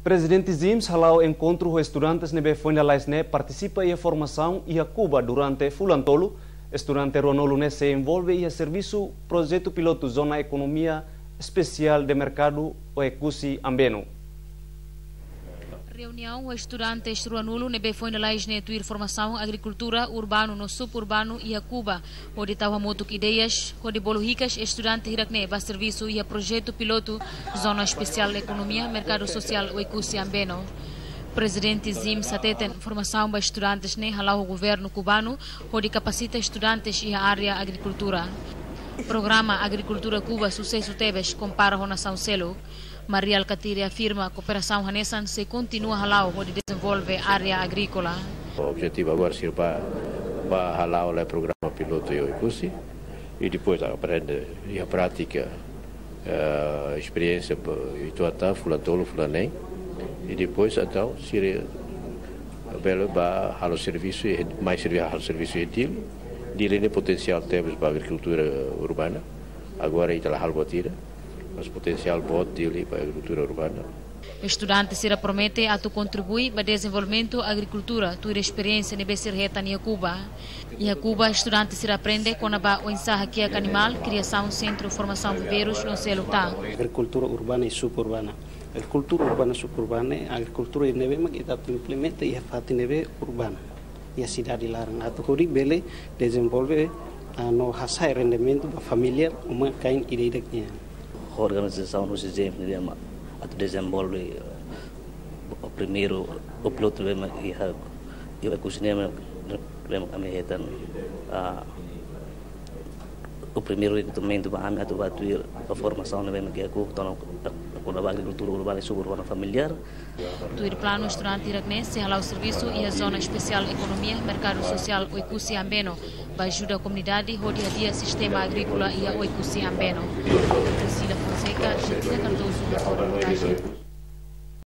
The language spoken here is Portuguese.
Presidente Zims halau encontro com estudantes nebe Fonda Laisne participa em formação e a Cuba durante Fulantolo. Estudante Ronolo se envolve em serviço projeto piloto Zona Economia Especial de Mercado o Ecusi Ambeno. Reunião com estudantes Ruanulo nebe Fonda Laisne tuir formação agricultura urbano no suburbano e a Cuba, onde estava motuk ideias, onde bolohicas estudantes hirakne ba serviço e a projeto piloto Zona Especial de Economia Mercado Social o Ecusi Ambeno. Presidente Zim Sateten formação para estudantes ne halau o governo cubano, onde capacita estudantes e a área agricultura. Programa Agricultura Cuba Sucesso Teves compara com a Nação Selo. Maria Alcatiri afirma a cooperação hanesan se continua halau onde desenvolve área agrícola. O objetivo agora é para halau o programa piloto e o Ecusi e depois aprender e a prática a experiência em Ituatá, Fulantolo, Fulanem. E depois, então, seria para o serviço, mais servir ao serviço edil, de potencial temos para a agricultura urbana, agora está lá algo tira, mas potencial pode dele para a agricultura urbana. Estudante será promete a tu contribuir para o desenvolvimento da agricultura, tua experiência nebe serreta em Cuba. E a Cuba, estudante será aprende com o ensaio aqui animal, criação centro formação viveiros no selo tá. Agricultura urbana e suburbana. Agricultura urbana e suburbana, a agricultura nebe kita implementa e faz nebe urbana. E a cidade larang atau kori bele desenvolve no hasil rendimento familiar uma kain ideinya. Organização no sistema atau desenvolve o primeiro o piloto e o ecossistema kami hetan o primeiro equipamento para a atuar a formação na mesma que a a agricultura urbana e suburbana familiar. Tuir plano estudante irakne se halau serviço e a zona especial economia mercado social o Ecusi Ambeno para ajudar a comunidade a dia a dia sistema agrícola e o Ecusi Ambeno. Priscila Fonseca, Argentina Cardoso, reportagem.